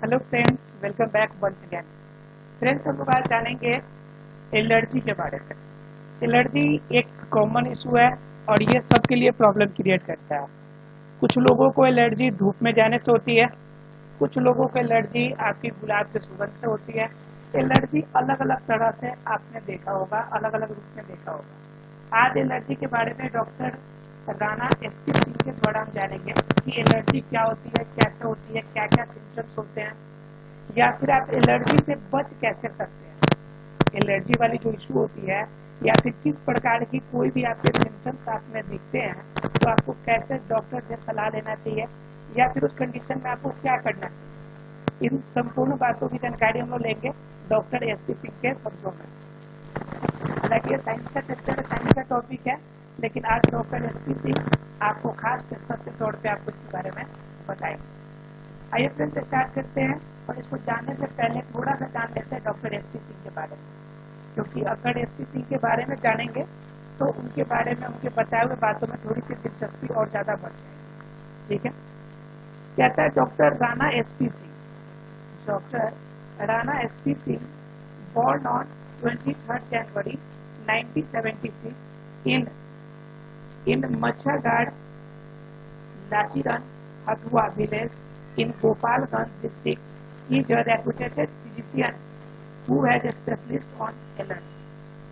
Hello friends, welcome back once again. Friends, हम लोग आज जानेंगे एलर्जी के बारे में। एलर्जी एक कॉमन इशू है और ये सबके लिए प्रॉब्लम क्रिएट करता है। कुछ लोगों को एलर्जी धूप में जाने से होती है, कुछ लोगों को एलर्जी आपकी गुलाब के सुगंध से होती है। एलर्जी अलग अलग तरह से आपने देखा होगा, अलग अलग रूप में देखा होगा। आज एलर्जी के बारे में डॉक्टर राणा एसपी सिंह के द्वारा हम जानेंगे कि एलर्जी क्या होती है, कैसे होती है, क्या क्या सिम्टम्स होते हैं, या फिर आप एलर्जी से बच कैसे सकते हैं। एलर्जी वाली जो इशू होती है या फिर किस प्रकार की कोई भी आपके सिम्टम्स आप में दिखते हैं तो आपको कैसे डॉक्टर से सलाह लेना चाहिए या फिर उस कंडीशन में आपको क्या करना चाहिए। इन संपूर्ण बातों की जानकारी हम लोग लेंगे डॉक्टर एसपी सिंह के शब्दों में। हालांकि ये साइंस का चैप्टर है, साइंस का टॉपिक है, लेकिन आज डॉक्टर एसपी सिंह आपको खास के तौर पे आपको इसके बारे में बताएंगे। आइए फ्रेंड्स स्टार्ट करते हैं और इसको जानने से पहले थोड़ा सा जान लेते हैं डॉक्टर एसपी सिंह के बारे में, क्योंकि अगर एसपी सिंह के बारे में जानेंगे तो उनके बारे में, उनके बताए हुए बातों में थोड़ी सी दिलचस्पी और ज्यादा बढ़ जाएगी। ठीक है, कहता है doctor Rana SP Singh. Doctor Rana SP Singh born on 23rd January 1976 in Machhagad, Lachiran, Hathua village in Gopalganj district. He is a reputed physician who has a specialist on allergy.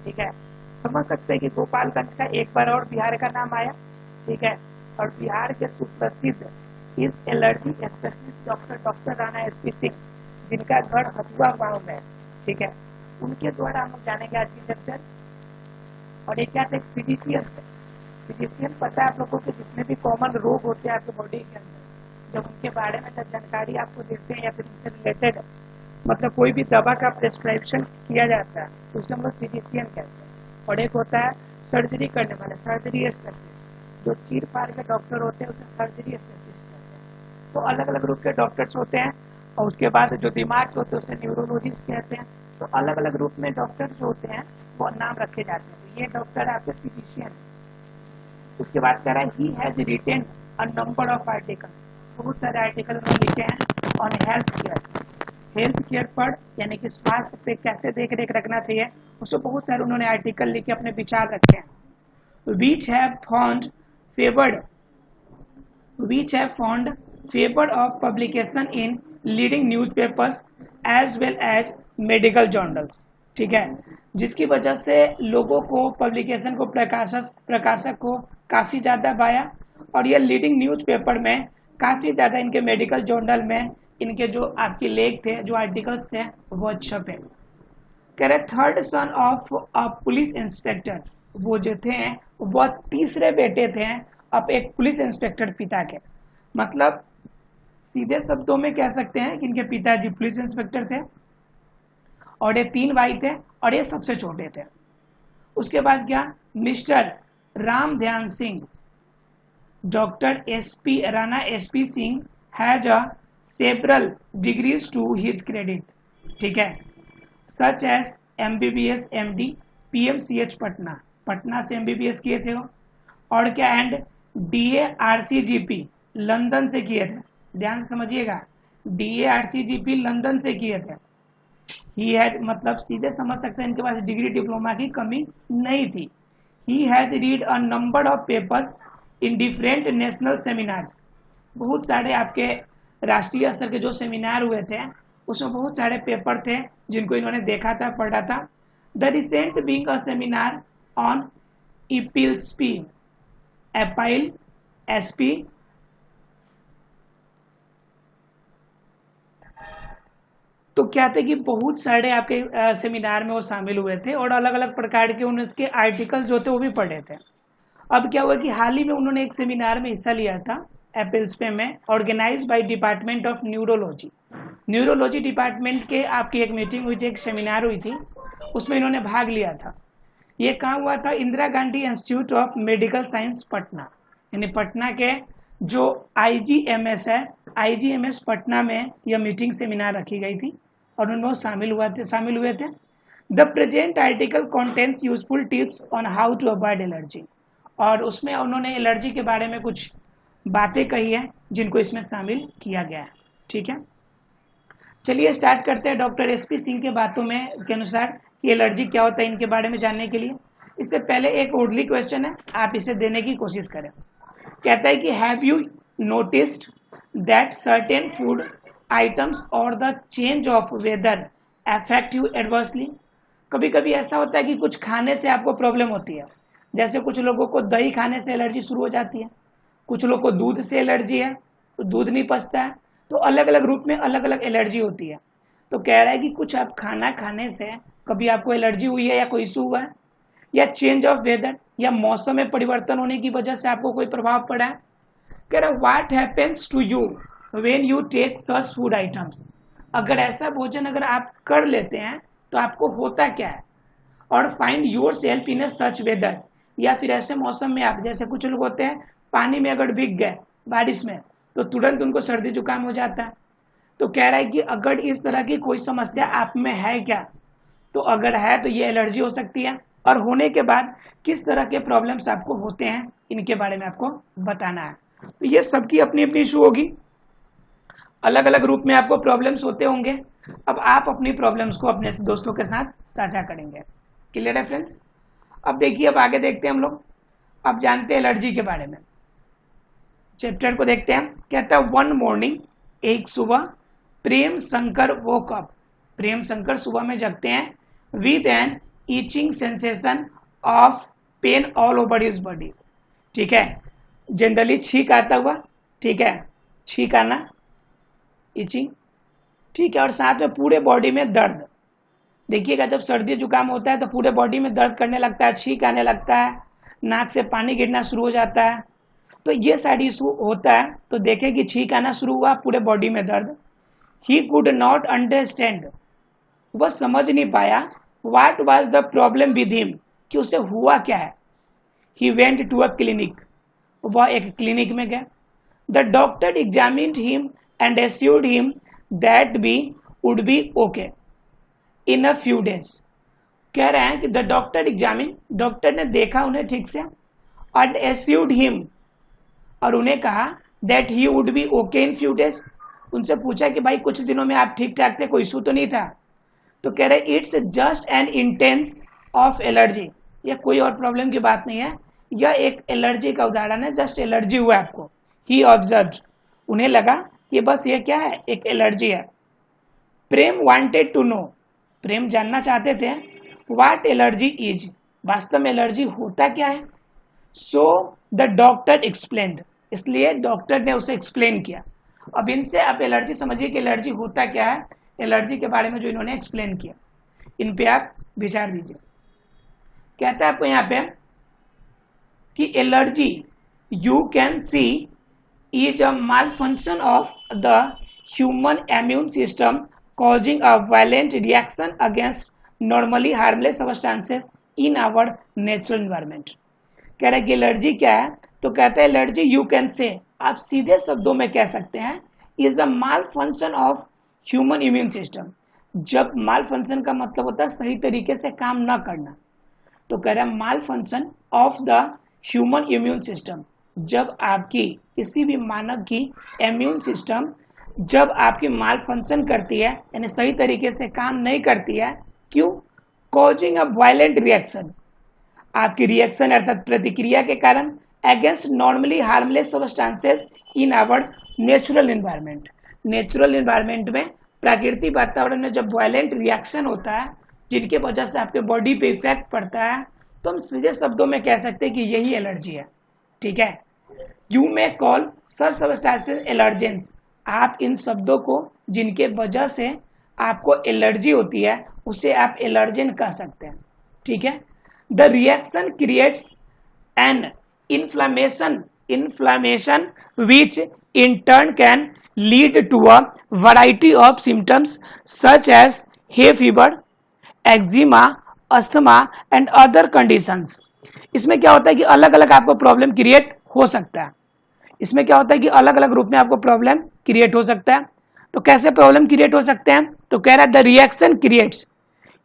ठीक है, समझ सकते हैं कि गोपालगंज का एक बार और बिहार का नाम आया। ठीक है, और बिहार के सुप्रसिद्ध इस allergy specialist doctor Rana SP Singh, जिनका घर हथुआ गांव में है। ठीक है, उनके द्वारा हम लोग जानेंगे आज की चर्चा। और एक क्या एक फिजिशियन है। फिजिशियन पता है आप लोगों के जितने भी कॉमन रोग होते हैं आपके बॉडी के अंदर, जब उनके बारे में जब जानकारी आपको देते हैं या फिर उनसे रिलेटेड मतलब कोई भी दवा का प्रेस्क्रिप्शन किया जाता है तो उसे हम लोग फिजिशियन कहते हैं। और एक होता है सर्जरी करने वाले, सर्जरी स्पेशलिस्ट, जो चीर फाड़ के डॉक्टर होते हैं उसे सर्जरी स्पेशलिस्ट कहते हैं। तो अलग अलग रूप के डॉक्टर्स होते हैं। और उसके बाद जो दिमाग के होते हैं उसे न्यूरोलॉजिस्ट कहते हैं। तो अलग अलग रूप में डॉक्टर जो होते हैं वो नाम रखे जाते हैं। तो ये डॉक्टर आपके फिजिशियन। उसके बाद कह रहा है he has retain a number of article, बहुत सारे आर्टिकल उन्होंने लिखे हैं on health care. Health care पर यानी कि स्वास्थ्य पे कैसे देख रेख रखना चाहिए, उसको बहुत सारे उन्होंने आर्टिकल लिखे, अपने विचार रखे हैं। Which have found favoured which have found favor of publication in leading newspapers as well as medical journals। ठीक है, जिसकी वजह से लोगों को पब्लिकेशन को प्रकाशक को काफ़ी ज़्यादा पाया और ये लीडिंग न्यूज़पेपर में काफ़ी ज़्यादा इनके मेडिकल जर्नल में इनके जो आपके लेख थे, जो आर्टिकल्स थे वो छपे। कह रहे third son of a police inspector, वो जो थे वो तीसरे बेटे थे अब एक पुलिस इंस्पेक्टर पिता के। मतलब सीधे शब्दों में कह सकते हैं कि इनके पिताजी पुलिस इंस्पेक्टर थे और ये 3 भाई थे और ये सबसे छोटे थे। उसके बाद क्या, mister Ram Dhyan Singh, doctor SP Rana SP Singh has a several degrees to his credit. ठीक है, such as MBBS MD PMCH Patna, Patna से MBBS किए थे वो। और क्या, एंड DA RCGP लंदन से किए थे। ध्यान से समझिएगा, DA RCGP लंदन से किए थे। ही हैड मतलब सीधे समझ सकते हैं इनके पास डिग्री डिप्लोमा की कमी नहीं थी। He has read a number of papers in different national seminars, बहुत सारे आपके राष्ट्रीय स्तर के जो सेमिनार हुए थे उसमें बहुत सारे पेपर थे जिनको इन्होंने देखा था, पढ़ा था। The recent being a seminar on epilepsy एपाइल एसपी तो क्या थे कि बहुत सारे आपके सेमिनार में वो शामिल हुए थे और अलग अलग प्रकार के उनके आर्टिकल जो थे वो भी पढ़े थे। अब क्या हुआ कि हाल ही में उन्होंने एक सेमिनार में हिस्सा लिया था एपिल्स पे में, organise by department of neurology. Neurology department के आपकी एक मीटिंग हुई थी, एक सेमिनार हुई थी, उसमें इन्होंने भाग लिया था। ये कहाँ हुआ था, Indira Gandhi institute of medical science Patna, यानी पटना के जो IGMS है, IGMS पटना में यह मीटिंग सेमिनार रखी गई थी और उनमें शामिल हुए थे। The present article contains useful tips on how to avoid allergy, और उसमें उन्होंने एलर्जी के बारे में कुछ बातें कही है जिनको इसमें शामिल किया गया है। ठीक है, चलिए स्टार्ट करते हैं डॉक्टर एसपी सिंह के बातों में के अनुसार कि एलर्जी क्या होता है इनके बारे में जानने के लिए। इससे पहले एक ओडली क्वेश्चन है, आप इसे देने की कोशिश करें। कहता है कि have you noticed that certain food items और the change of weather affect you adversely. कभी कभी ऐसा होता है कि कुछ खाने से आपको प्रॉब्लम होती है, जैसे कुछ लोगों को दही खाने से एलर्जी शुरू हो जाती है, कुछ लोगों को दूध से एलर्जी है तो दूध नहीं पचता है, तो अलग अलग रूप में अलग अलग एलर्जी होती है। तो कह रहा है कि कुछ आप खाना खाने से कभी आपको एलर्जी हुई है या कोई इशू हुआ है, या चेंज ऑफ वेदर या मौसम में परिवर्तन होने की वजह से आपको कोई प्रभाव पड़ा है। कह रहा है what happens to you when you take such food items. अगर ऐसा भोजन अगर आप कर लेते हैं तो आपको होता क्या है। और find yourself in a such weather, या फिर ऐसे मौसम में आप, जैसे कुछ लोग होते हैं पानी में अगर भीग गए बारिश में तो तुरंत उनको सर्दी जुकाम हो जाता है। तो कह रहा है कि अगर इस तरह की कोई समस्या आप में है क्या, तो अगर है तो ये एलर्जी हो सकती है, और होने के बाद किस तरह के प्रॉब्लम्स आपको होते हैं इनके बारे में आपको बताना है। तो ये सबकी अपनी अपनी इशू होगी, अलग अलग रूप में आपको प्रॉब्लम्स होते होंगे। अब आप अपनी प्रॉब्लम्स को अपने दोस्तों के साथ साझा करेंगे। क्लियर है फ्रेंड्स? अब देखिए, अब आगे देखते हैं हम लोग। अब जानते हैं एलर्जी के बारे में, चैप्टर को देखते हैं। कहता है वन मॉर्निंग, एक सुबह, प्रेम शंकर वोक अप। प्रेम शंकर सुबह में जगते हैं with an itching sensation of pain all over his body. ठीक है, जनरली छींक आता हुआ, ठीक है, छींक आना, ईचिंग, ठीक है, और साथ में पूरे बॉडी में दर्द। देखिएगा जब सर्दी जुकाम होता है तो पूरे बॉडी में दर्द करने लगता है, छींक आने लगता है, नाक से पानी गिरना शुरू हो जाता है। तो ये साइड इशू होता है। तो देखें कि छींक आना शुरू हुआ, पूरे बॉडी में दर्द। ही कुड नॉट अंडरस्टैंड, वह समझ नहीं पाया what was the problem with him, कि उसे हुआ क्या है। He went to a clinic, वह एक क्लिनिक में गया। The doctor examined him and assured him that be would be okay in a few days. कह रहे हैं कि द डॉक्टर एग्जामिन, डॉक्टर ने देखा उन्हें ठीक से, एंड एश्योर्ड हिम, और उन्हें कहा that he would be okay in few days. उनसे पूछा कि भाई कुछ दिनों में आप ठीक ठाक थे, कोई इशू तो नहीं था। तो कह रहे it's just an intense of allergy, यह कोई और प्रॉब्लम की बात नहीं है, यह एक एलर्जी का उदाहरण है, जस्ट एलर्जी हुआ आपको। ही ऑब्जर्व्ड, उन्हें लगा कि बस ये क्या है, एक एलर्जी है। प्रेम वांटेड टू नो, प्रेम जानना चाहते थे व्हाट एलर्जी इज, वास्तव में एलर्जी होता क्या है। सो द डॉक्टर एक्सप्लेन्ड, इसलिए डॉक्टर ने उसे एक्सप्लेन किया। अब इनसे आप एलर्जी समझिए कि एलर्जी होता क्या है, एलर्जी के बारे में जो इन्होंने एक्सप्लेन किया, इन पे आप विचार दीजिए। कहता है आपको यहाँ पे कि allergy you can see is a malfunction of the human immune system causing a violent reaction against normally harmless substances in our natural environment. कह रहा है कि एलर्जी क्या है, तो कहता है एलर्जी यू कैन से, आप सीधे शब्दों में कह सकते हैं, is a malfunction of human immune system. जब माल फंक्शन का मतलब होता है सही तरीके से काम न करना, तो कह रहा है malfunction of the human immune system, जब आपकी किसी भी मानव की इम्यून सिस्टम जब आपकी माल फंक्शन करती है, यानी सही तरीके से काम नहीं करती है, क्यों, कॉजिंग अ वायलेंट रिएक्शन, आपकी रिएक्शन अर्थात प्रतिक्रिया के कारण against normally harmless substances in our natural environment. Natural environment में, प्राकृतिक वातावरण में जब वायलेंट रिएक्शन होता है जिनके वजह से आपके बॉडी पे इफेक्ट पड़ता है, तो हम सीधे शब्दों में कह सकते हैं कि यही एलर्जी है। ठीक है, you may call such substances allergens, आप इन शब्दों को जिनके वजह से आपको एलर्जी होती है उसे आप एलर्जेन कह सकते हैं। ठीक है, the reaction creates an inflammation which in turn can lead to a variety of symptoms such as hay fever, eczema, asthma and other conditions। इसमें क्या होता है कि अलग अलग आपको प्रॉब्लम क्रिएट हो सकता है। इसमें क्या होता है कि अलग अलग रूप में आपको प्रॉब्लम क्रिएट हो सकता है। तो कैसे प्रॉब्लम क्रिएट हो सकते हैं, तो कह रहा है द रिएक्शन क्रिएट्स,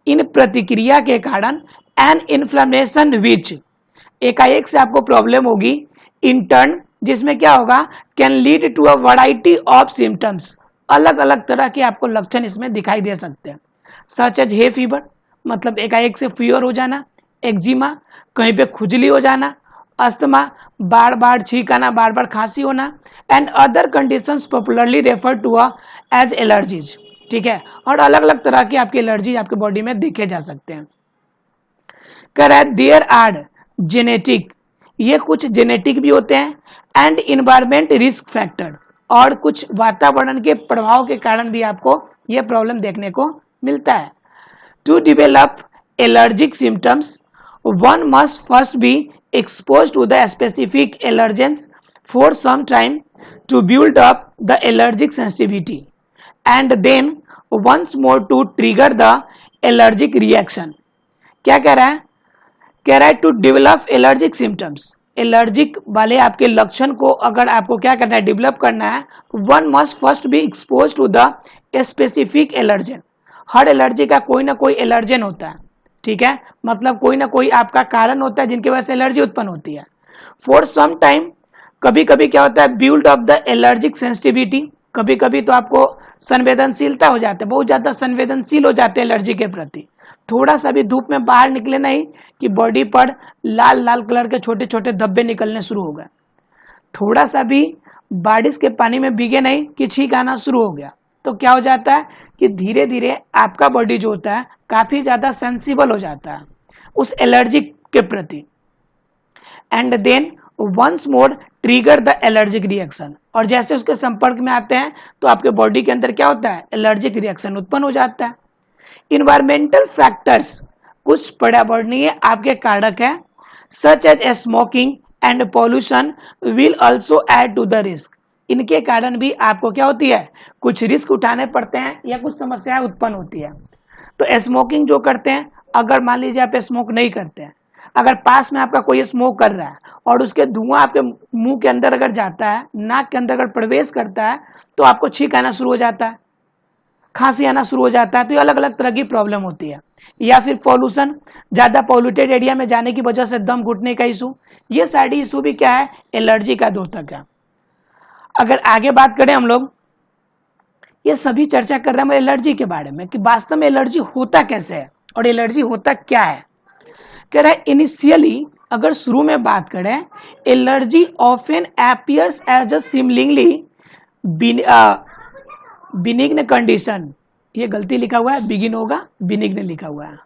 इन प्रतिक्रिया के कारण एन इन्फ्लेमेशन विच, एकाएक से आपको प्रॉब्लम होगी, इंटर्न जिसमें क्या होगा, can lead to a variety of symptoms, अलग अलग तरह के आपको लक्षण इसमें दिखाई दे सकते हैं, सच एज हे फीवर, मतलब एकाएक से फीवर हो जाना, एक्जिमा, कहीं पे खुजली हो जाना, अस्थमा, बार बार छींक आना, बार बार खांसी होना, and other conditions popularly refer to as allergies. ठीक है, और अलग अलग तरह की आपकी एलर्जी आपके बॉडी में देखे जा सकते हैं। कह रहा है देयर आर जेनेटिक, ये कुछ जेनेटिक भी होते हैं, एंड इन्वायरमेंट रिस्क फैक्टर, और कुछ वातावरण के प्रभाव के कारण भी आपको यह प्रॉब्लम देखने को मिलता है। To develop allergic symptoms one must first be exposed to the specific allergens for some time to build up the allergic sensitivity and then once more to trigger the allergic reaction। क्या कह रहा है? कह रहा है to develop allergic symptoms, allergic वाले आपके लक्षण को अगर आपको क्या करना है, डेवलप करना है, one must first be expose to the specific allergen. हर एलर्जी का कोई ना कोई एलर्जन होता है, ठीक है, मतलब कोई ना कोई आपका कारण होता है जिनकी वजह से एलर्जी उत्पन्न होती है। फॉर सम टाइम, कभी कभी क्या होता है, build up the allergic sensitivity, कभी कभी तो आपको संवेदनशीलता हो जाता है, बहुत ज्यादा संवेदनशील हो जाते हैं एलर्जी के प्रति। थोड़ा सा भी धूप में बाहर निकले नहीं कि बॉडी पर लाल लाल कलर के छोटे छोटे धब्बे निकलने शुरू हो गए, थोड़ा सा भी बारिश के पानी में भीगे नहीं कि छींक आना शुरू हो गया, तो क्या हो जाता है कि धीरे धीरे आपका बॉडी जो होता है काफी ज्यादा सेंसिबल हो जाता है उस एलर्जी के प्रति, and then once more trigger the allergic reaction, और जैसे उसके संपर्क में आते हैं तो आपके बॉडी के अंदर क्या होता है, एलर्जिक रिएक्शन उत्पन्न हो जाता है। इन्वायरमेंटल फैक्टर्स, कुछ पर्यावरणीय आपके कारक है, such as smoking and pollution will also add to the risk, इनके कारण भी आपको क्या होती है, कुछ रिस्क उठाने पड़ते हैं या कुछ समस्याएं उत्पन्न होती है। तो स्मोकिंग जो करते हैं, अगर मान लीजिए आप स्मोक नहीं करते हैं, अगर पास में आपका कोई स्मोक कर रहा है और उसके धुआं आपके मुंह के अंदर अगर जाता है, नाक के अंदर अगर प्रवेश करता है, तो आपको छींक आना शुरू हो जाता है, खांसी आना शुरू हो जाता है, तो ये अलग अलग तरह की प्रॉब्लम होती है। या फिर पॉल्यूशन, ज्यादा पॉल्यूटेड एरिया में जाने की वजह से दम घुटने का इशू, ये सारी इशू भी क्या है, एलर्जी का द्योतक है। अगर आगे बात करें हम लोग, ये सभी चर्चा कर रहे हैं एलर्जी के बारे में कि वास्तव में एलर्जी होता कैसे है और एलर्जी होता क्या है। कह रहा है इनिशियली, अगर शुरू में बात करें, allergy often appears as a similarly benign condition, ये गलती लिखा हुआ है, बिगिन होगा, बिनिग्न लिखा हुआ है,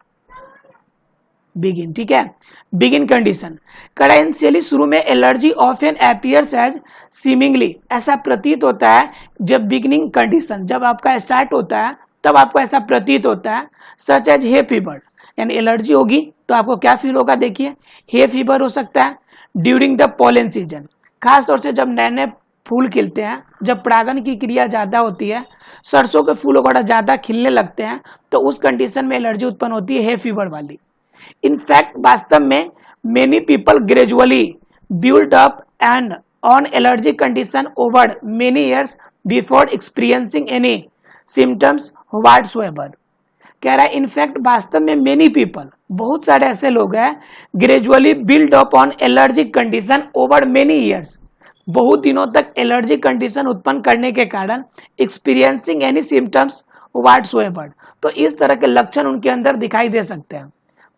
बिगिन, ठीक है, बिगिन कंडीशन। करेंशियली शुरू में allergy often appears as seemingly, ऐसा प्रतीत होता है जब बिगिनिंग कंडीशन, जब आपका स्टार्ट होता है तब आपको ऐसा प्रतीत होता है, सच एज हे फीवर, यानी एलर्जी होगी तो आपको क्या फील होगा, देखिए हे फीवर हो सकता है ड्यूरिंग द पोलन सीजन, खास तौर से जब नए नए फूल खिलते हैं, जब परागन की क्रिया ज्यादा होती है, सरसों के फूल वगैरह ज्यादा खिलने लगते हैं, तो उस कंडीशन में एलर्जी उत्पन्न होती है हे फीवर वाली। इनफैक्ट वास्तव में many people gradually build up and on allergy condition over many years before experiencing any symptoms whatsoever. कह रहा है इनफैक्ट वास्तव में मेनी पीपल, बहुत सारे ऐसे लोग हैं, gradually build up on allergic condition over many years, बहुत दिनों तक एलर्जी कंडीशन उत्पन्न करने के कारण एक्सपीरियंसिंग एनी सिम्टम्स व्हाटसोएवर, तो इस तरह के लक्षण उनके अंदर दिखाई दे सकते हैं।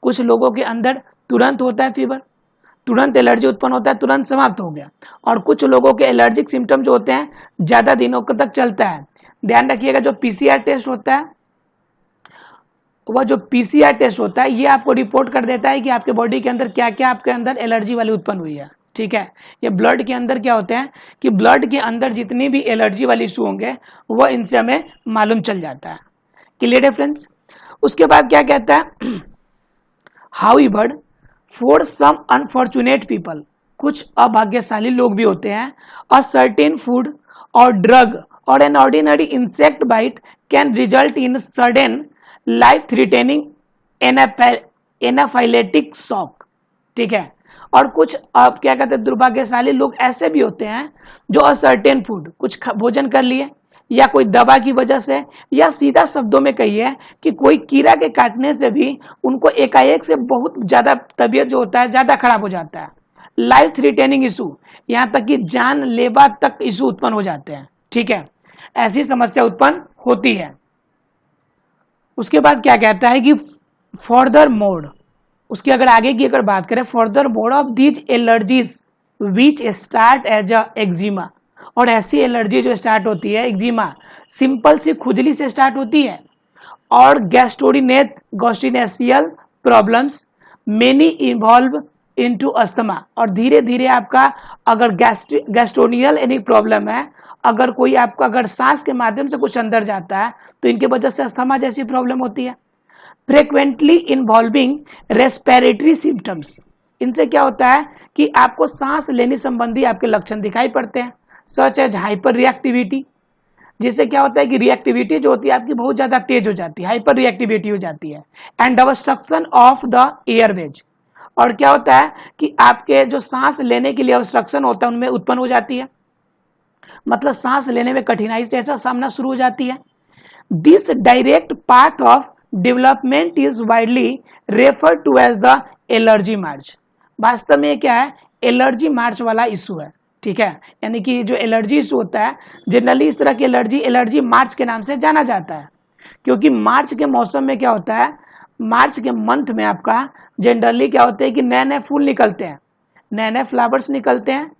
कुछ लोगों के अंदर तुरंत होता है फीवर, तुरंत एलर्जी उत्पन्न होता है, तुरंत समाप्त हो गया, और कुछ लोगों के एलर्जिक सिम्टम जो होते हैं ज्यादा दिनों तक चलता है। ध्यान रखिएगा, जो पीसीआर टेस्ट होता है, वह जो पीसीआर टेस्ट होता है, ये आपको रिपोर्ट कर देता है कि आपके बॉडी के अंदर क्या क्या आपके अंदर एलर्जी वाली उत्पन्न हुई है, ठीक है। ये ब्लड के अंदर क्या होते हैं कि ब्लड के अंदर जितनी भी एलर्जी वाली इशू होंगे वह इनसे हमें मालूम चल जाता है। क्लियर है फ्रेंड्स। उसके बाद क्या कहता है, however for some unfortunate people, कुछ अभाग्यशाली लोग भी होते हैं, अ सर्टेन फूड और ड्रग और an ordinary insect bite can result in sudden life threatening anaphylactic shock, ठीक है। और कुछ अब क्या कहते हैं, दुर्भाग्यशाली लोग ऐसे भी होते हैं जो असर्टेन फूड, कुछ भोजन कर लिए या कोई दवा की वजह से, या सीधा शब्दों में कहिए कि कोई कीड़ा के काटने से भी उनको एकाएक से बहुत ज्यादा तबीयत जो होता है ज्यादा खराब हो जाता है, लाइफ थ्रेटनिंग इशू, यहाँ तक कि जानलेवा तक इशू उत्पन्न हो जाते हैं, ठीक है। ऐसी समस्या उत्पन्न होती है। उसके बाद क्या कहता है कि फर्दर मोड, उसकी अगर आगे की अगर बात करें, further mode of these allergies which start as a eczema, और ऐसी एलर्जी जो स्टार्ट होती है एक्जिमा सिंपल सी खुजली से स्टार्ट होती है, और gastrointestinal problems many involve into asthma, और धीरे धीरे आपका अगर गैस्ट्रोनियल यानी प्रॉब्लम है, अगर कोई आपका अगर सांस के माध्यम से कुछ अंदर जाता है तो इनके वजह से अस्थमा जैसी प्रॉब्लम होती है। फ्रिक्वेंटली इन्वॉल्विंग रेस्पिरेटरी सिम्टम्स, इनसे क्या होता है कि आपको सांस लेने संबंधी आपके लक्षण दिखाई पड़ते हैं, सच एज हाइपर रिएक्टिविटी, जिससे क्या होता है कि रिएक्टिविटी जो होती है आपकी बहुत ज्यादा तेज हो जाती है, हाइपर रिएक्टिविटी हो जाती है, and obstruction of the Airways, और क्या होता है कि आपके जो सांस लेने के लिए ऑब्स्ट्रक्शन होता है उनमें उत्पन्न हो जाती है, मतलब सांस लेने में कठिनाई से ऐसा सामना शुरू हो जाती है। This direct path of development is widely refer to as the allergy march. वास्तव में क्या है, एलर्जी मार्च वाला इशू है, ठीक है, यानी कि जो एलर्जी इशू होता है जनरली इस तरह की एलर्जी मार्च के नाम से जाना जाता है, क्योंकि मार्च के मौसम में क्या होता है, मार्च के मंथ में आपका जनरली क्या होता है कि नए नए फूल निकलते हैं, नए नए फ्लावर्स निकलते हैं,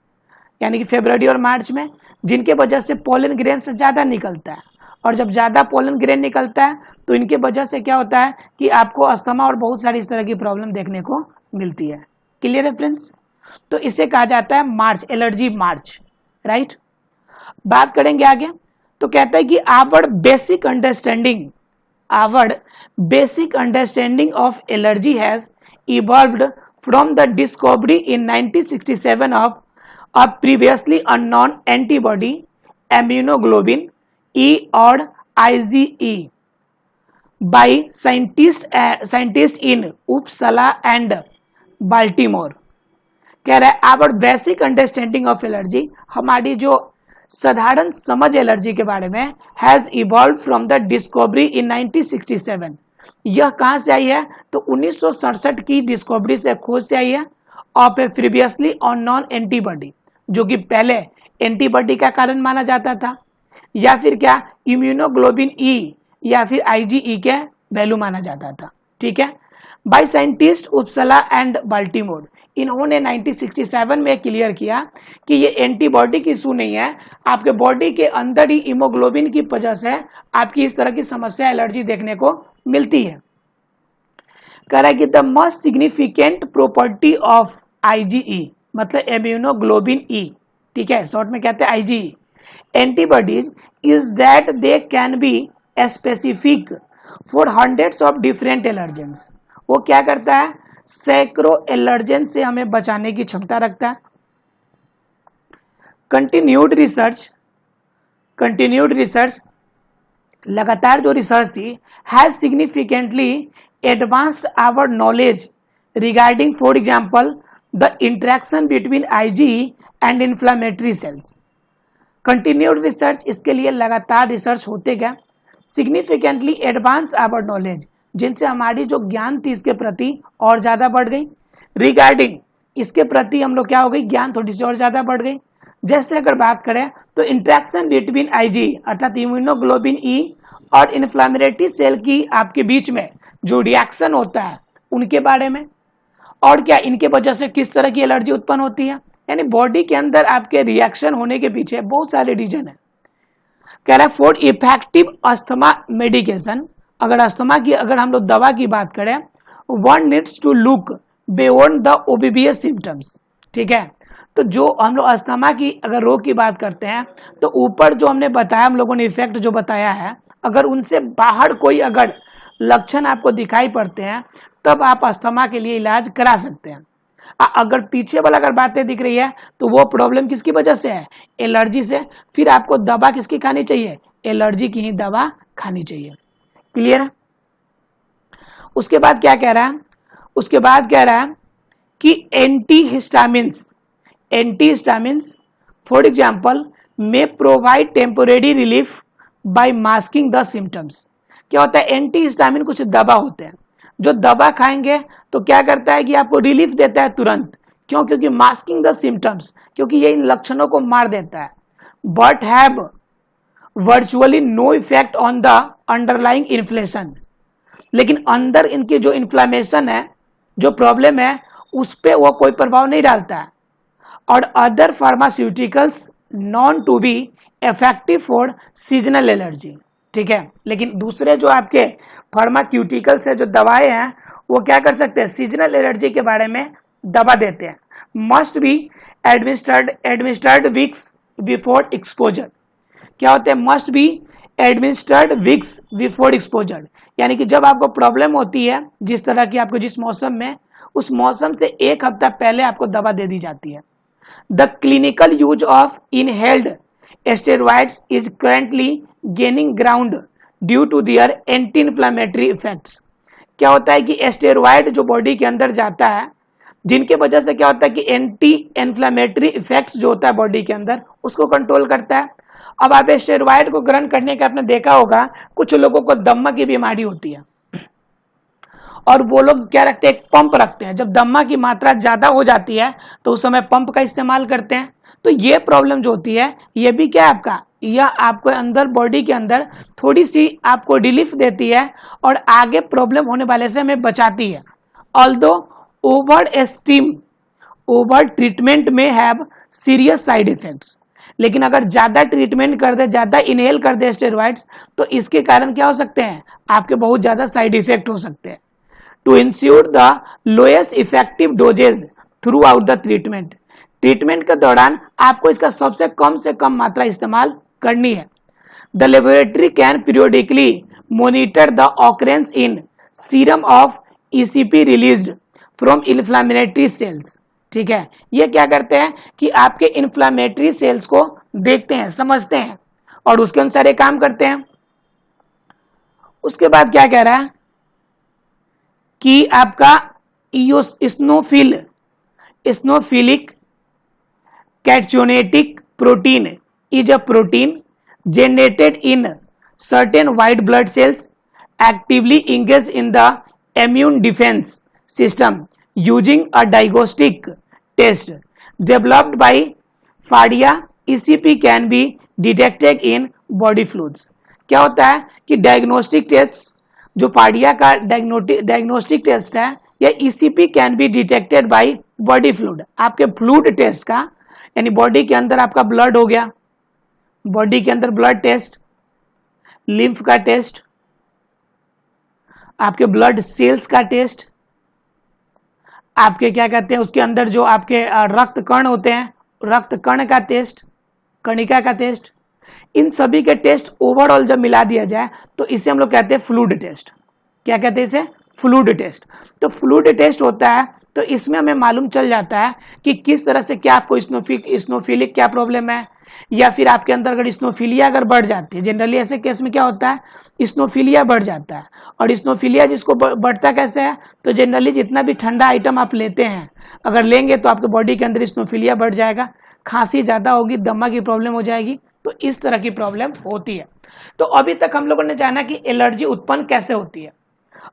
यानी कि फरवरी और मार्च में, जिनके वजह से पोलन ग्रेन से ज़्यादा निकलता है, और जब ज़्यादा पोलन ग्रेन निकलता है तो इनके वजह से क्या होता है कि आपको अस्थमा और बहुत सारी इस तरह की प्रॉब्लम देखने को मिलती है। क्लियर है फ्रेंड्स? तो इसे कहा जाता है मार्च, एलर्जी मार्च, राइट। बात करेंगे आगे, तो कहता है कि our basic understanding of allergy has evolved from the discovery in 1967 of a previously unknown antibody immunoglobulin E or IgE by scientists in Uppsala and Baltimore। कह रहा है our basic understanding of allergy, हमारी जो साधारण समझ allergy के बारे में, has evolve from the discovery in 1967, यह कहां से आई है, तो 1967 की डिस्कवरी से, खोज से आई है, of A previously unknown antibody, जो कि पहले एंटीबॉडी का कारण माना जाता था, या फिर क्या इम्यूनोग्लोबिन ई या फिर आईजीई के वैल्यू माना जाता था, ठीक है, बाय साइंटिस्ट उपसला एंड बाल्टीमोर। इन्होंने 1967 में क्लियर किया कि ये एंटीबॉडी की इशू नहीं है, आपके बॉडी के अंदर ही हीमोग्लोबिन की वजह से आपकी इस तरह की समस्या एलर्जी देखने को मिलती है। कह रहा है कि the most significant property of IgE मतलब इम्यूनोग्लोबिन ई, ठीक है, शॉर्ट में कहते हैं IgE antibodies, is that they can be specific for hundreds of different allergens. वो क्या करता है, सैकड़ों एलर्जेन से हमें बचाने की क्षमता रखता है। कंटिन्यूड रिसर्च लगातार जो रिसर्च थी, has significantly advanced our knowledge regarding for example the interaction between IgE and inflammatory cells. Continued research, इसके लिए लगातार रिसर्च होते गए, सिग्निफिकेंटली एडवांस आवर नॉलेज, जिनसे हमारी जो ज्ञान थी इसके प्रति और ज्यादा बढ़ गई, रिगार्डिंग इसके प्रति हम लोग क्या हो गई, ज्ञान थोड़ी सी और ज्यादा बढ़ गई। जैसे अगर बात करें तो इंट्रैक्शन बिटवीन आईजी अर्थात इम्यूनोग्लोबिन ई और इन्फ्लामेटरी सेल की आपके बीच में जो रिएक्शन होता है उनके बारे में, और क्या इनके वजह से किस तरह की एलर्जी उत्पन्न होती है, यानी बॉडी के अंदर आपके रिएक्शन होने के पीछे बहुत सारे रीजन है। कह रहा है फॉर इफेक्टिव अस्थमा मेडिकेशन, अगर अस्थमा की अगर हम लोग दवा की बात करें, one needs to look beyond the obvious symptoms, ठीक है। तो जो हम लोग अस्थमा की अगर रोग की बात करते हैं तो ऊपर जो हमने बताया, हम लोगों ने इफेक्ट जो बताया है, अगर उनसे बाहर कोई अगर लक्षण आपको दिखाई पड़ते हैं तब आप अस्थमा के लिए इलाज करा सकते हैं। अगर पीछे वाला अगर बातें दिख रही है तो वो प्रॉब्लम किसकी वजह से है, एलर्जी से, फिर आपको दवा किसकी खानी चाहिए, एलर्जी की ही दवा खानी चाहिए। क्लियर है? उसके बाद क्या कह रहा है, उसके बाद कह रहा है कि antihistamines for example may provide temporary relief by masking the symptoms. क्या होता है, एंटीहिस्टामिन कुछ दवा होते हैं, जो दवा खाएंगे तो क्या करता है कि आपको रिलीफ देता है तुरंत, क्यों, क्योंकि मास्किंग द सिम्टम्स, क्योंकि ये इन लक्षणों को मार देता है। Virtually no effect on the underlying inflammation, लेकिन अंदर इनकी जो इन्फ्लामेशन है, जो प्रॉब्लम है, उस पर वो कोई प्रभाव नहीं डालता है। और other pharmaceuticals known to be effective for seasonal allergy, ठीक है। लेकिन दूसरे जो आपके फार्मास्यूटिकल्स है, जो दवाएं हैं, वो क्या कर सकते हैं, सीजनल एलर्जी के बारे में दवा देते हैं। Must be administered weeks before exposure. क्या होते हैं, must be administered weeks before exposure, यानी कि जब आपको प्रॉब्लम होती है, जिस तरह की आपको जिस मौसम में, उस मौसम से एक हफ्ता पहले आपको दवा दे दी जाती है। The clinical use of inhaled steroids is currently gaining ground due to their anti inflammatory effects. क्या होता है कि स्टेरॉइड जो बॉडी के अंदर जाता है, जिनके वजह से क्या होता है कि एंटी इन्फ्लामेटरी इफेक्ट्स जो होता है बॉडी के अंदर, उसको कंट्रोल करता है। अब आप स्टेरॉइड को ग्रहण करने का आपने देखा होगा, कुछ लोगों को दम्मा की बीमारी होती है और वो लोग क्या रखते हैं, एक पंप रखते हैं। जब दम्मा की मात्रा ज्यादा हो जाती है तो उस समय पंप का इस्तेमाल करते हैं। तो ये प्रॉब्लम जो होती है, ये भी क्या है आपका, यह आपको अंदर बॉडी के अंदर थोड़ी सी आपको रिलीफ देती है और आगे प्रॉब्लम होने वाले से हमें बचाती है। ऑल्दो ओवर ट्रीटमेंट में हैव सीरियस साइड इफेक्ट्स, लेकिन अगर ज्यादा ट्रीटमेंट कर दे, ज्यादा इनहेल कर दे स्टेरॉइड्स, तो इसके कारण क्या हो सकते हैं, आपके बहुत ज्यादा साइड इफेक्ट हो सकते हैं। To ensure the lowest effective dosages throughout the treatment, treatment के दौरान आपको इसका सबसे कम से कम मात्रा इस्तेमाल करनी है। The laboratory can periodically monitor the occurrence in serum of ECP released from inflammatory sales, ठीक है। ये क्या करते हैं कि आपके इन्फ्लामेटरी सेल्स को देखते हैं, समझते हैं और उसके अनुसार ये काम करते हैं। उसके बाद क्या कह रहा है कि आपका eosinophilic cationic protein is a protein generated in certain white blood cells actively engaged in the immune defense system using a diagnostic test developed by Phadia. ECP can be detected in body fluids. क्या होता है कि diagnostic test, जो फाडिया का diagnostic test है, या ECP can be detected by body fluid, आपके fluid test का, यानी बॉडी के अंदर आपका ब्लड हो गया, बॉडी के अंदर ब्लड टेस्ट, लिम्फ का टेस्ट, आपके ब्लड सेल्स का टेस्ट, आपके क्या कहते हैं उसके अंदर जो आपके रक्त कण होते हैं, रक्त कण का टेस्ट, कणिका का टेस्ट, इन सभी के टेस्ट ओवरऑल जब मिला दिया जाए तो इसे हम लोग कहते हैं फ्लूइड टेस्ट। क्या कहते हैं इसे, फ्लूइड टेस्ट। तो फ्लूइड टेस्ट होता है, तो इसमें हमें मालूम चल जाता है कि किस तरह से क्या आपको स्नोफिलिक क्या प्रॉब्लम है, या फिर आपके अंदर अगर स्नोफिलिया अगर बढ़ जाती है। जनरली ऐसे केस में क्या होता है, स्नोफिलिया बढ़ जाता है। और स्नोफिलिया जिसको बढ़ता कैसे है, तो जनरली जितना भी ठंडा आइटम आप लेते हैं, अगर लेंगे तो आपके बॉडी के अंदर स्नोफिलिया बढ़ जाएगा, खांसी ज्यादा होगी, दमा की प्रॉब्लम हो जाएगी। तो इस तरह की प्रॉब्लम होती है। तो अभी तक हम लोगों ने जाना कि एलर्जी उत्पन्न कैसे होती है।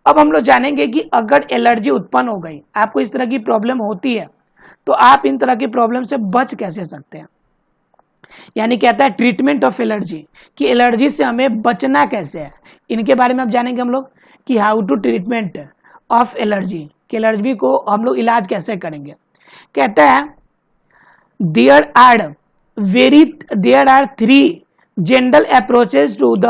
अब हम लोग जानेंगे कि अगर एलर्जी उत्पन्न हो गई, आपको इस तरह की प्रॉब्लम होती है, तो आप इन तरह की प्रॉब्लम से बच कैसे सकते हैं। यानी कहता है ट्रीटमेंट ऑफ एलर्जी, कि एलर्जी से हमें बचना कैसे है, इनके बारे में अब जानेंगे हम लोग कि how to treatment of allergy, कि एलर्जी को हम लोग इलाज कैसे करेंगे। कहता है there are 3 general approaches to the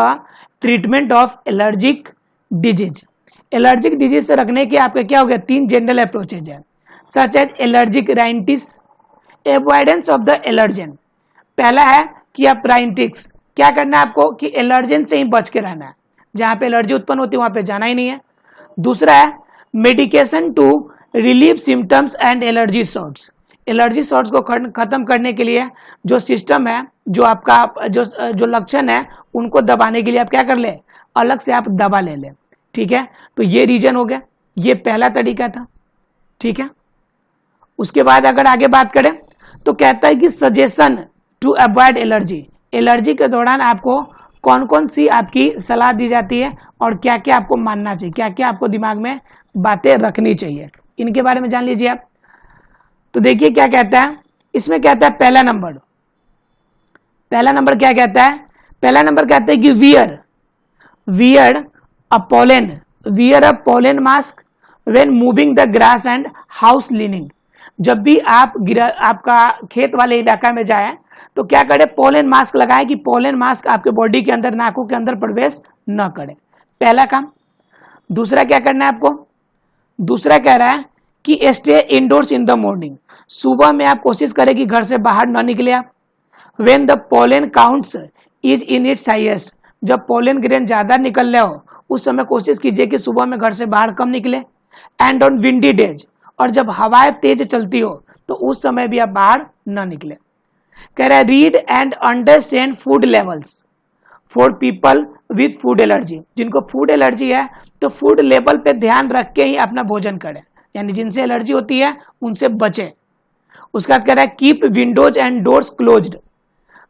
treatment of allergic disease. Allergic disease से रखने के आपके क्या हो गया, 3 जनरल अप्रोचेज है, such as allergic rhinitis, avoidance of the allergen. पहला है कि आप राइनिटिक्स, क्या करना है आपको कि एलर्जन से ही बच के रहना है, जहां पे एलर्जी उत्पन्न होती है वहां पे जाना ही नहीं है। दूसरा है medication to relieve symptoms and allergy shots, allergy shots को खत्म करने के लिए जो सिस्टम है, जो आपका जो लक्षण है, उनको दबाने के लिए आप क्या कर ले, अलग से आप दवा ले लें, ठीक है। तो ये रीजन हो गया, ये पहला तरीका था, ठीक है। उसके बाद अगर आगे बात करें तो कहता है कि suggestion to avoid allergy, allergy के दौरान आपको कौन कौन सी आपकी सलाह दी जाती है और क्या क्या आपको मानना चाहिए, क्या क्या आपको दिमाग में बातें रखनी चाहिए, इनके बारे में जान लीजिए आप। तो देखिए क्या कहता है इसमें, कहता है पहला नंबर क्या कहता है, पहला नंबर कहते हैं कि wear a pollen mask when moving the grass and house leaning. जब भी आप आपका खेत वाले इलाका में जाए तो क्या करे, पोलन मास्क लगाए कि पोलन मास्क आपके बॉडी के अंदर, नाकों के अंदर प्रवेश न करे, पहला काम। दूसरा क्या करना है आपको, दूसरा कह रहा है कि stay endorse in the morning, सुबह में आप कोशिश करें कि घर से बाहर न निकले आप। When the pollen counts is in its highest, जब पोलन ग्रेन ज्यादा निकल रहे हो उस समय कोशिश कीजिए कि सुबह में घर से बाहर कम निकले। एंड ऑन विंडी डेज, और जब हवाएं तेज चलती हो तो उस समय भी आप बाहर न निकले। कह रहा है read and understand food levels for people with food allergy, जिनको फूड एलर्जी है तो फूड लेवल पे ध्यान रख के ही अपना भोजन करें, यानी जिनसे एलर्जी होती है उनसे बचें। उसका कह रहा है keep Windows and doors closed,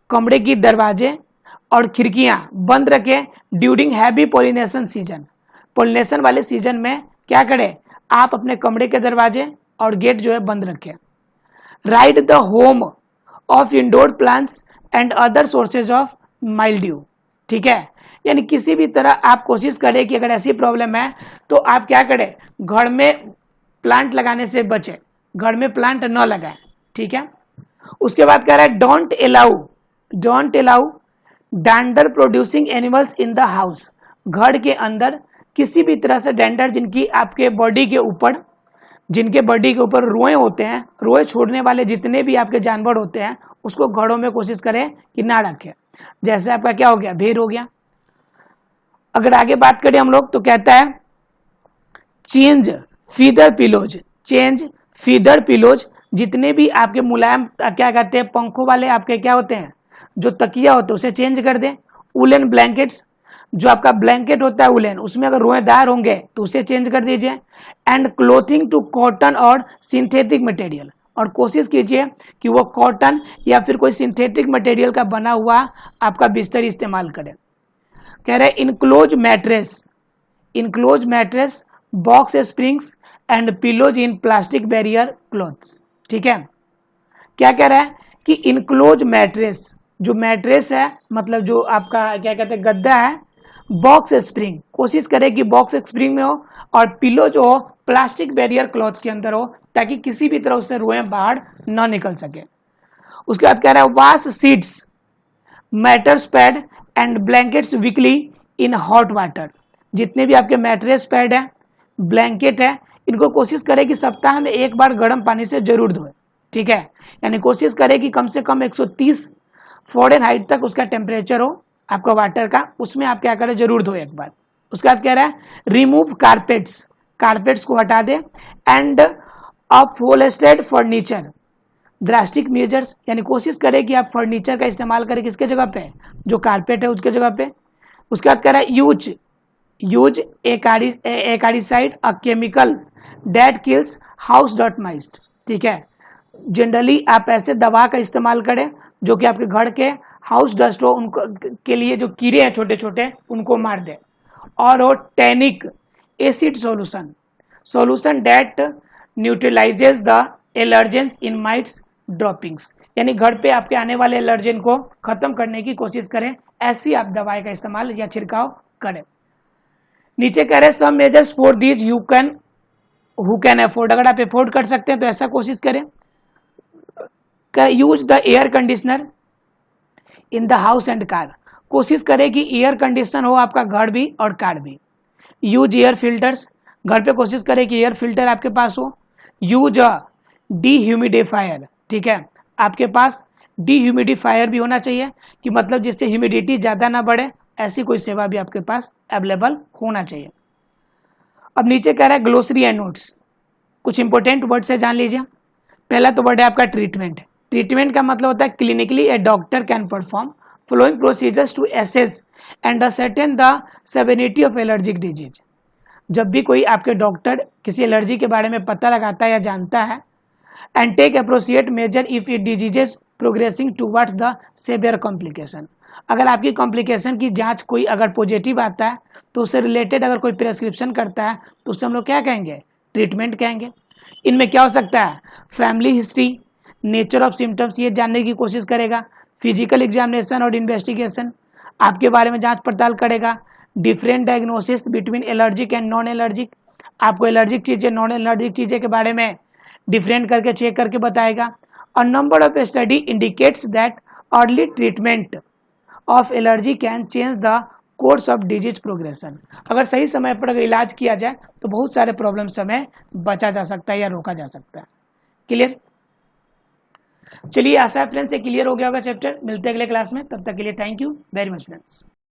कमरे की दरवाजे और खिड़कियां बंद रखें during heavy pollination season, pollination वाले सीजन में क्या करें, आप अपने कमरे के दरवाजे और गेट जो है बंद रखें। Ride the home of indoor plants and other sources of mildew, ठीक है, यानी किसी भी तरह आप कोशिश करें कि अगर ऐसी प्रॉब्लम है तो आप क्या करें, घर में प्लांट लगाने से बचें, घर में प्लांट न लगाएं, ठीक है। उसके बाद कह रहा है don't allow dander producing animals in the house, घर के अंदर किसी भी तरह से डैंडर, जिनके बॉडी के ऊपर रोए होते हैं, रोए छोड़ने वाले जितने भी आपके जानवर होते हैं उसको घरों में कोशिश करें कि ना रखें। जैसे आपका क्या हो गया, भेड़ हो गया। अगर आगे बात करें हम लोग तो कहता है चेंज फीदर पिलोज, जितने भी आपके मुलायम क्या कहते हैं पंखों वाले आपके क्या होते हैं जो तकिया होते हैं उसे चेंज कर दें। उलन ब्लैंकेट्स, जो आपका ब्लैंकेट होता है उलन, उसमें अगर रोएदार होंगे तो उसे चेंज कर दीजिए। एंड क्लोथिंग टू कॉटन और सिंथेटिक मटेरियल, और कोशिश कीजिए कि वो कॉटन या फिर कोई सिंथेटिक मटेरियल का बना हुआ आपका बिस्तर इस्तेमाल करें। कह रहे enclose mattress box springs and pillows in plastic barrier clothes, ठीक है। क्या कह रहा है कि इनक्लोज मैट्रेस, जो मैट्रेस है मतलब जो आपका क्या कहते हैं गद्दा है, बॉक्स स्प्रिंग, कोशिश करें कि बॉक्स स्प्रिंग में हो, और पिलो जो हो प्लास्टिक बैरियर क्लॉथ के अंदर हो, ताकि किसी भी तरह उससे रोएं बाहर न निकल सके। उसके बाद कह रहा है wash seats matters pad and blankets weekly in hot water, जितने भी आपके मैट्रेस पैड है, ब्लैंकेट है, इनको कोशिश करें कि सप्ताह में एक बार गर्म पानी से जरूर धोएं, ठीक है। यानी कोशिश करें कि कम से कम 130 फ़ारेनहाइट तक उसका टेम्परेचर हो आपका वाटर का, उसमें आप क्या करें जरूर धोएं एक बार। उसके बाद कह रहा है रिमूव कारपेट्स को हटा दें एंड अपहोल्स्टर्ड फर्नीचर ड्रास्टिक मेजर्स, यानी कोशिश करें कि आप फर्नीचर का इस्तेमाल करें किसके जगह पे, जो कारपेट है उसके जगह पे। उसके बाद कह रहा है use एकारिसाइड a chemical that kills house dot mist, ठीक है। जनरली आप ऐसे दवा का इस्तेमाल करें जो कि आपके घर के हाउस डस्ट हो उनको के लिए जो कीड़े हैं छोटे छोटे उनको मार दे। और वो tannic acid solution that न्यूट्रलाइजेज the allergens in mites droppings, यानी घर पे आपके आने वाले एलर्जेन को खत्म करने की कोशिश करें, ऐसी आप दवाई का इस्तेमाल या छिड़काव करें। नीचे कह रहे some measures for these who can afford, अगर आप अफोर्ड कर सकते हैं तो ऐसा कोशिश करें। Use the air conditioner in the house and car, कोशिश करें कि एयर कंडीशन हो आपका घर भी और कार भी। यूज एयर फिल्टर्स, घर पे कोशिश करें कि एयर फिल्टर आपके पास हो। यूज डीह्यूमिडिफायर, ठीक है, आपके पास डीह्यूमिडिफायर भी होना चाहिए कि मतलब जिससे ह्यूमिडिटी ज़्यादा ना बढ़े, ऐसी कोई सेवा भी आपके पास अवेलेबल होना चाहिए। अब नीचे कह रहा है ग्लोसरी एंड नोट्स, कुछ इंपॉर्टेंट वर्ड से जान लीजिए। पहला तो वर्ड है आपका ट्रीटमेंट का मतलब होता है clinically a doctor can perform following procedures to assess and ascertain the severity of allergic disease. जब भी कोई आपके डॉक्टर किसी एलर्जी के बारे में पता लगाता है या जानता है, and take appropriate measure if it diseases progressing towards the severe complication, अगर आपकी कॉम्प्लिकेशन की जांच कोई अगर पॉजिटिव आता है तो उससे रिलेटेड अगर कोई प्रेस्क्रिप्शन करता है तो उससे हम लोग क्या कहेंगे, ट्रीटमेंट कहेंगे। इनमें क्या हो सकता है, family history, nature of symptoms ये जानने की कोशिश करेगा, फिजिकल एग्जामिनेशन और इन्वेस्टिगेशन, आपके बारे में जांच पड़ताल करेगा, different diagnosis between allergic and non allergic, आपको एलर्जिक चीजें नॉन एलर्जिक चीजें के बारे में डिफरेंट करके चेक करके बताएगा। और number of study indicates that early treatment of allergy can change the course of disease progression. अगर सही समय पर अगर इलाज किया जाए तो बहुत सारे प्रॉब्लम से हमें बचा जा सकता है या रोका जा सकता है। क्लियर? चलिए आशा है फ्रेंड्स ये क्लियर हो गया होगा चैप्टर। मिलते हैं अगले क्लास में, तब तक के लिए thank you very much friends.